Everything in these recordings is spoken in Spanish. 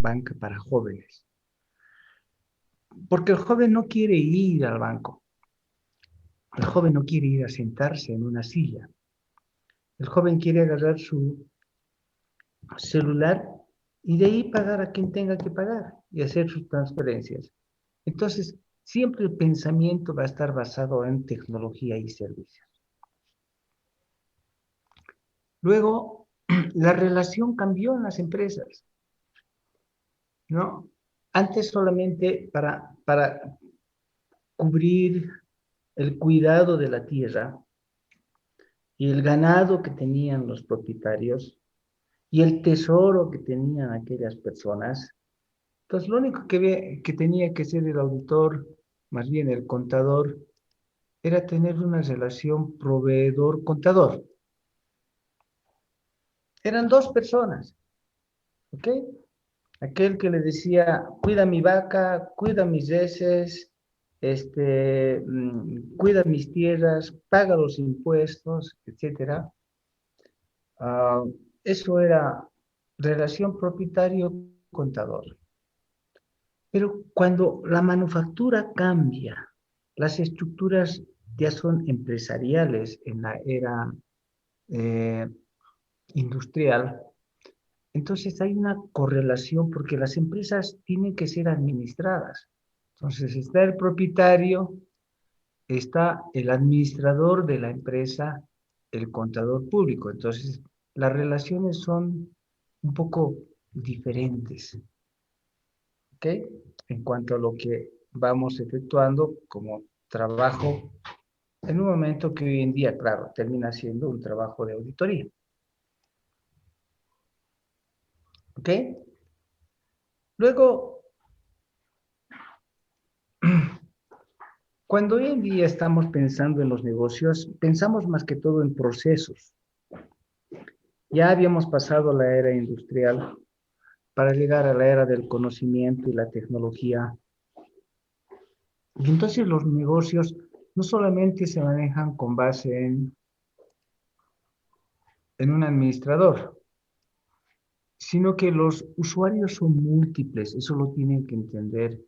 banca para jóvenes. Porque el joven no quiere ir al banco. El joven no quiere ir a sentarse en una silla. El joven quiere agarrar su celular y de ahí pagar a quien tenga que pagar y hacer sus transferencias. Entonces, siempre el pensamiento va a estar basado en tecnología y servicios. Luego, la relación cambió en las empresas, ¿no? Antes solamente para cubrir el cuidado de la tierra y el ganado que tenían los propietarios y el tesoro que tenían aquellas personas. Entonces, lo único que tenía que hacer el auditor, más bien el contador, era tener una relación proveedor-contador. Eran dos personas, ¿ok? Aquel que le decía, cuida mi vaca, cuida mis reses, cuida mis tierras, paga los impuestos, etcétera. Uh, Eso era relación propietario-contador. Pero cuando la manufactura cambia, las estructuras ya son empresariales en la era eh, industrial, entonces hay una correlación porque las empresas tienen que ser administradas. Entonces está el propietario, está el administrador de la empresa, el contador público. Entonces las relaciones son un poco diferentes, ¿ok? En cuanto a lo que vamos efectuando como trabajo en un momento que hoy en día, claro, termina siendo un trabajo de auditoría, ¿ok? Luego, cuando hoy en día estamos pensando en los negocios, pensamos más que todo en procesos. Ya habíamos pasado la era industrial para llegar a la era del conocimiento y la tecnología. Y entonces los negocios no solamente se manejan con base en un administrador, sino que los usuarios son múltiples, eso lo tienen que entender.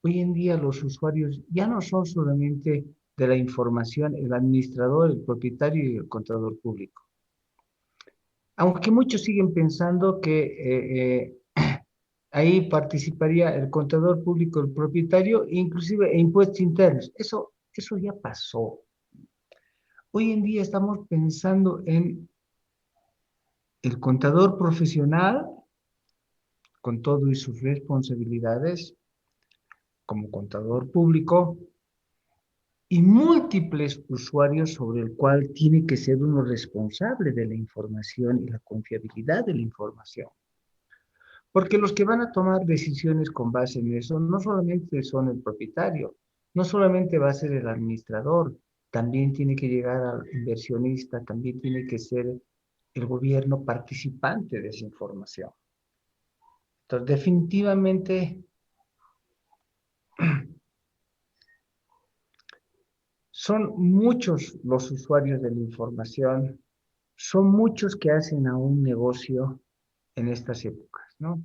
Hoy en día los usuarios ya no son solamente de la información el administrador, el propietario y el contador público. Aunque muchos siguen pensando que ahí participaría el contador público, el propietario, inclusive impuestos internos. Eso ya pasó. Hoy en día estamos pensando en el contador profesional con todo y sus responsabilidades como contador público y múltiples usuarios sobre el cual tiene que ser uno responsable de la información y la confiabilidad de la información. Porque los que van a tomar decisiones con base en eso no solamente son el propietario, no solamente va a ser el administrador, también tiene que llegar al inversionista, también tiene que ser el gobierno participante de esa información. Entonces, definitivamente son muchos los usuarios de la información, son muchos que hacen a un negocio en estas épocas, ¿no?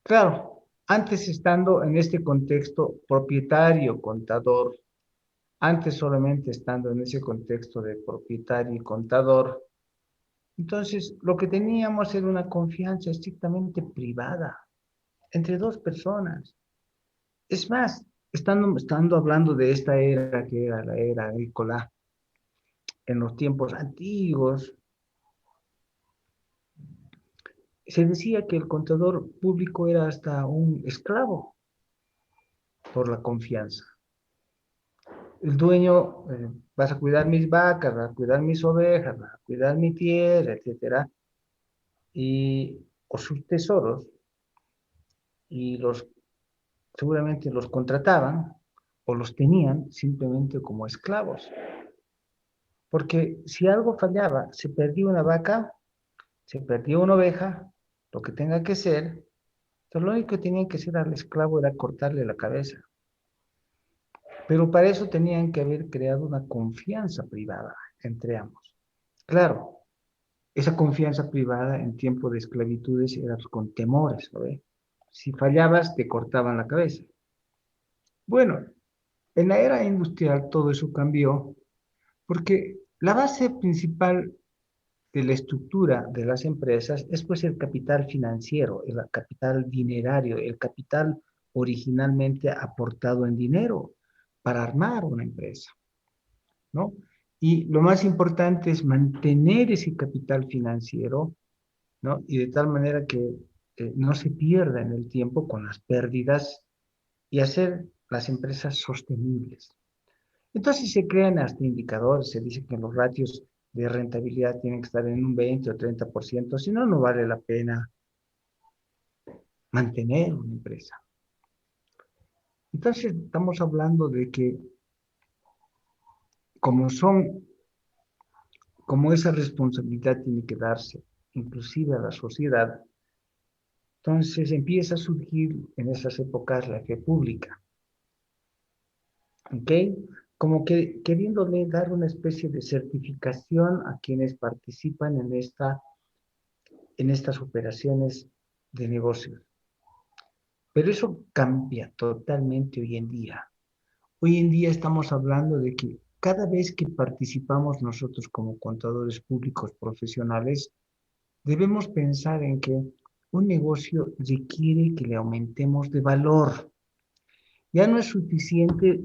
Claro, antes estando en este contexto propietario, contador, antes solamente estando en ese contexto de propietario y contador, entonces lo que teníamos era una confianza estrictamente privada entre dos personas. Es más, estando hablando de esta era que era la era agrícola, en los tiempos antiguos, se decía que el contador público era hasta un esclavo por la confianza. El dueño, vas a cuidar mis vacas, vas a cuidar mis ovejas, vas a cuidar mi tierra, etcétera, y, o sus tesoros, y seguramente los contrataban o los tenían simplemente como esclavos. Porque si algo fallaba, se perdía una vaca, se perdió una oveja, lo que tenga que ser, entonces lo único que tenían que hacer al esclavo era cortarle la cabeza. Pero para eso tenían que haber creado una confianza privada entre ambos. Claro, esa confianza privada en tiempo de esclavitudes era con temores, ¿no ve? Si fallabas, te cortaban la cabeza. Bueno, en la era industrial todo eso cambió porque la base principal de la estructura de las empresas es pues el capital financiero, el capital dinerario, el capital originalmente aportado en dinero para armar una empresa, ¿no? Y lo más importante es mantener ese capital financiero, ¿no? Y de tal manera que no se pierda en el tiempo con las pérdidas y hacer las empresas sostenibles. Entonces se crean hasta indicadores, se dice que los ratios de rentabilidad tienen que estar en un 20 o 30%, si no, no vale la pena mantener una empresa. Entonces estamos hablando de que como son, como esa responsabilidad tiene que darse inclusive a la sociedad, entonces empieza a surgir en esas épocas la fe pública, ¿ok? Como que queriéndole dar una especie de certificación a quienes participan en estas operaciones de negocios. Pero eso cambia totalmente hoy en día. Hoy en día estamos hablando de que cada vez que participamos nosotros como contadores públicos profesionales, debemos pensar en que un negocio requiere que le aumentemos de valor. Ya no es suficiente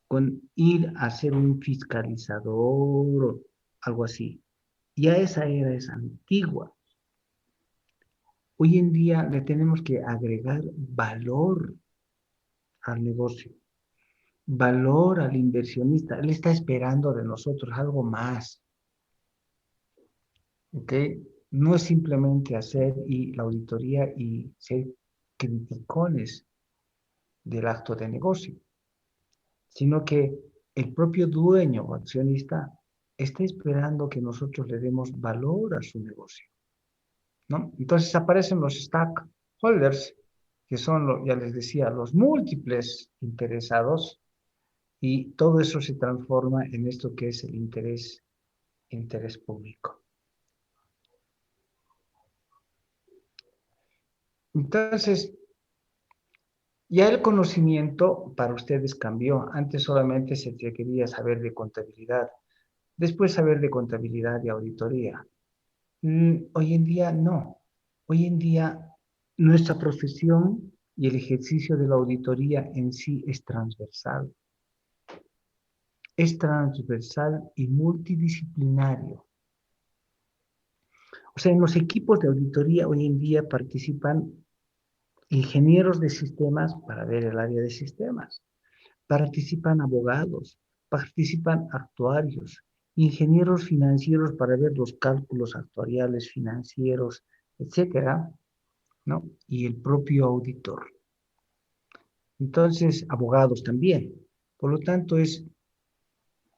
con ir a ser un fiscalizador o algo así. Ya esa era es antigua. Hoy en día le tenemos que agregar valor al negocio, valor al inversionista. Él está esperando de nosotros algo más, ¿ok? No es simplemente hacer y la auditoría y ser criticones del acto de negocio, sino que el propio dueño o accionista está esperando que nosotros le demos valor a su negocio, ¿no? Entonces aparecen los stakeholders, que son, ya les decía, los múltiples interesados, y todo eso se transforma en esto que es el interés público. Entonces, ya el conocimiento para ustedes cambió. Antes solamente se quería saber de contabilidad, después saber de contabilidad y auditoría. Hoy en día no. Hoy en día nuestra profesión y el ejercicio de la auditoría en sí es transversal. Es transversal y multidisciplinario. O sea, en los equipos de auditoría hoy en día participan ingenieros de sistemas para ver el área de sistemas, participan abogados, participan actuarios, ingenieros financieros para ver los cálculos actuariales financieros, etcétera, ¿no? Y el propio auditor. Entonces, abogados también. Por lo tanto, es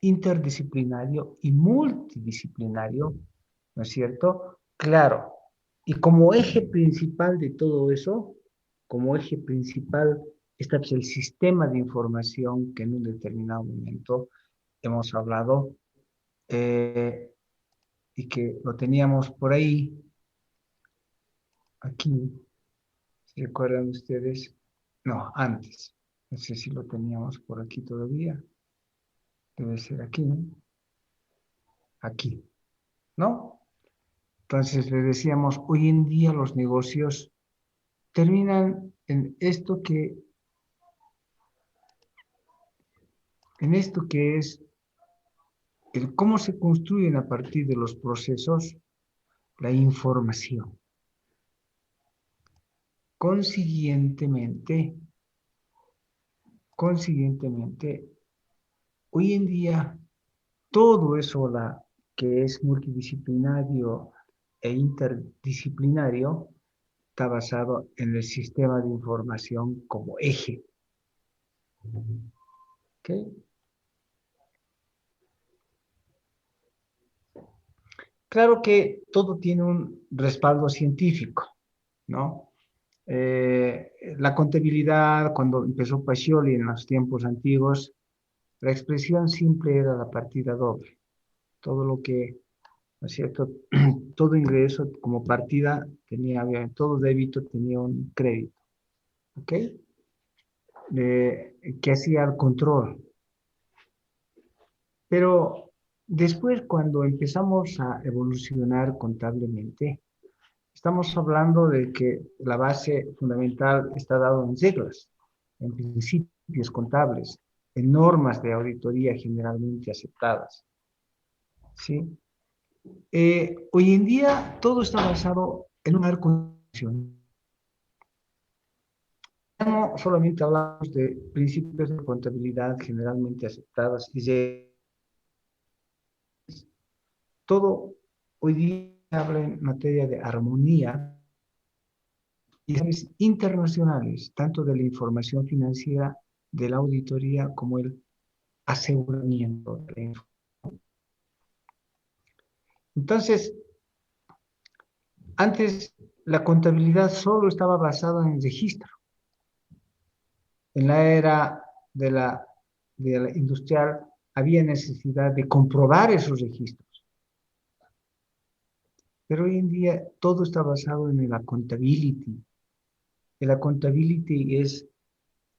interdisciplinario y multidisciplinario, ¿no es cierto? Claro, y como eje principal de todo eso, como eje principal está pues, el sistema de información que en un determinado momento hemos hablado y que lo teníamos por ahí, aquí, ¿se recuerdan ustedes? No, antes, no sé si lo teníamos por aquí todavía, debe ser aquí, ¿no? Aquí, ¿no? Entonces le decíamos, hoy en día los negocios terminan en esto que es el cómo se construyen a partir de los procesos la información. Consiguientemente, hoy en día todo eso que es multidisciplinario e interdisciplinario está basado en el sistema de información como eje. ¿Okay? Claro que todo tiene un respaldo científico, ¿no? La contabilidad, cuando empezó Pacioli en los tiempos antiguos, la expresión simple era la partida doble. Todo lo que, ¿no es cierto? Todo ingreso como partida tenía, todo débito tenía un crédito. ¿ok? Que hacía el control. Pero después, cuando empezamos a evolucionar contablemente, estamos hablando de que la base fundamental está dada en reglas, en principios contables, en normas de auditoría generalmente aceptadas, ¿sí? Hoy en día todo está basado en un marco constitucional. No solamente hablamos de principios de contabilidad generalmente aceptados y de todo hoy día habla en materia de armonía y internacionales, tanto de la información financiera, de la auditoría, como el aseguramiento de la información. Entonces, antes la contabilidad solo estaba basada en el registro. En la era de la industrial había necesidad de comprobar esos registros. Pero hoy en día todo está basado en la accountability. El accountability es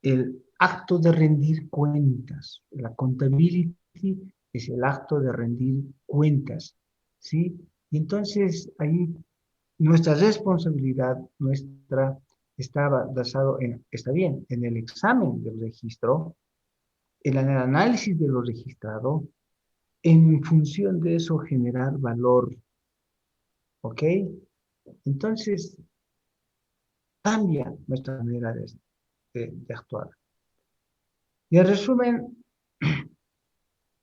el acto de rendir cuentas. La accountability es el acto de rendir cuentas, ¿sí? Y entonces ahí nuestra responsabilidad, nuestra, estaba basado en, está bien, en el examen del registro, en el análisis de lo registrado, en función de eso generar valor, ¿ok? Entonces cambia nuestra manera de actuar. Y en resumen,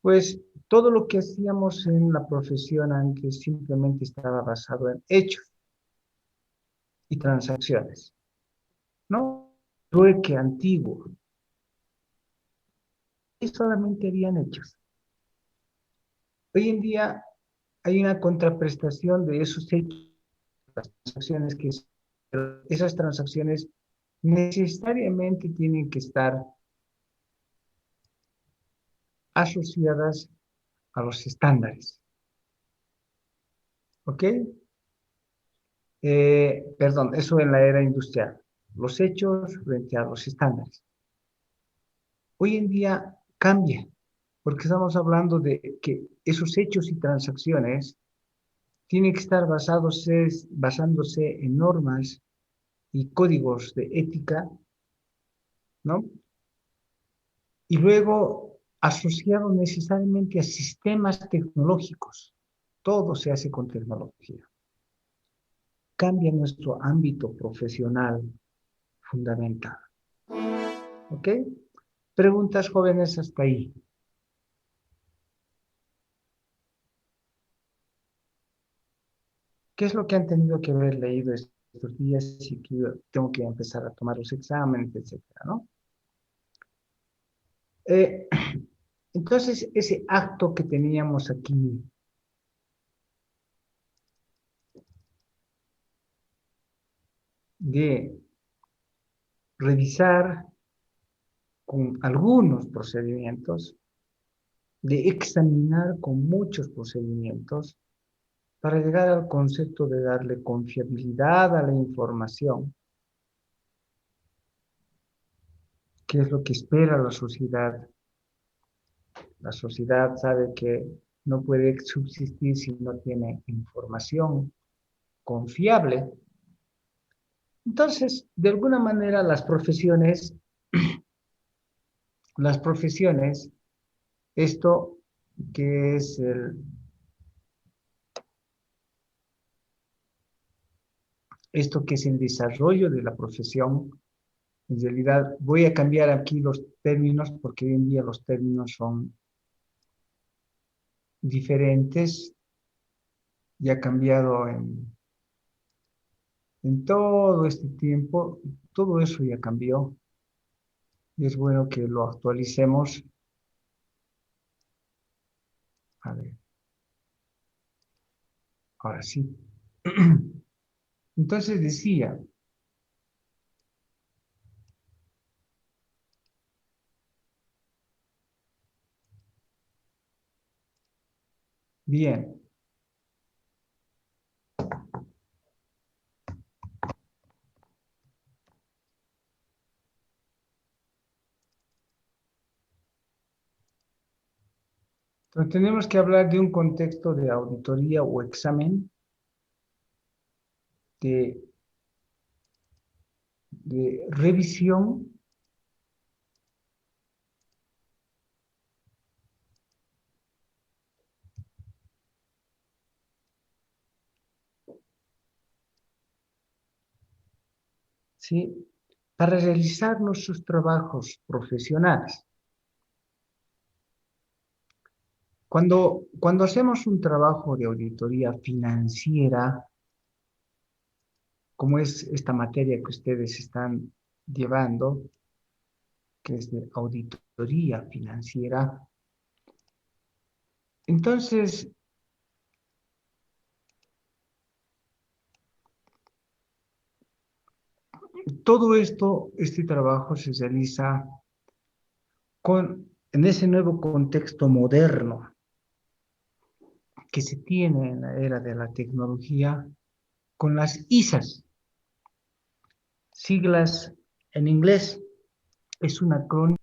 pues todo lo que hacíamos en la profesión antes simplemente estaba basado en hechos y transacciones, ¿no? Trueque antiguo, y solamente habían hechos. Hoy en día hay una contraprestación de esos hechos, las transacciones que esas transacciones necesariamente tienen que estar asociadas a los estándares, ¿ok? Perdón, eso en la era industrial, los hechos frente a los estándares. Hoy en día cambia, porque estamos hablando de que esos hechos y transacciones tienen que estar basándose en normas y códigos de ética, ¿no? Y luego asociado necesariamente a sistemas tecnológicos. Todo se hace con tecnología. Cambia nuestro ámbito profesional fundamental. ¿Ok? Preguntas jóvenes hasta ahí. ¿Qué es lo que han tenido que haber leído estos días y que tengo que empezar a tomar los exámenes, etcétera, ¿no? Eh, entonces, ese acto que teníamos aquí de revisar con algunos procedimientos, de examinar con muchos procedimientos, para llegar al concepto de darle confiabilidad a la información, que es lo que espera la sociedad. La sociedad sabe que no puede subsistir si no tiene información confiable. Entonces, de alguna manera, las profesiones, esto que es esto que es el desarrollo de la profesión, en realidad voy a cambiar aquí los términos porque hoy en día los términos son diferentes y ha cambiado en todo este tiempo, todo eso ya cambió y es bueno que lo actualicemos. A ver, ahora sí. Entonces decía, bien, Entonces tenemos que hablar de un contexto de auditoría o examen de, de revisión ¿sí? Para realizar nuestros trabajos profesionales. Cuando hacemos un trabajo de auditoría financiera, como es esta materia que ustedes están llevando, que es de auditoría financiera, entonces todo esto, este trabajo se realiza en ese nuevo contexto moderno que se tiene en la era de la tecnología con las ISAs, siglas en inglés, es un acrónimo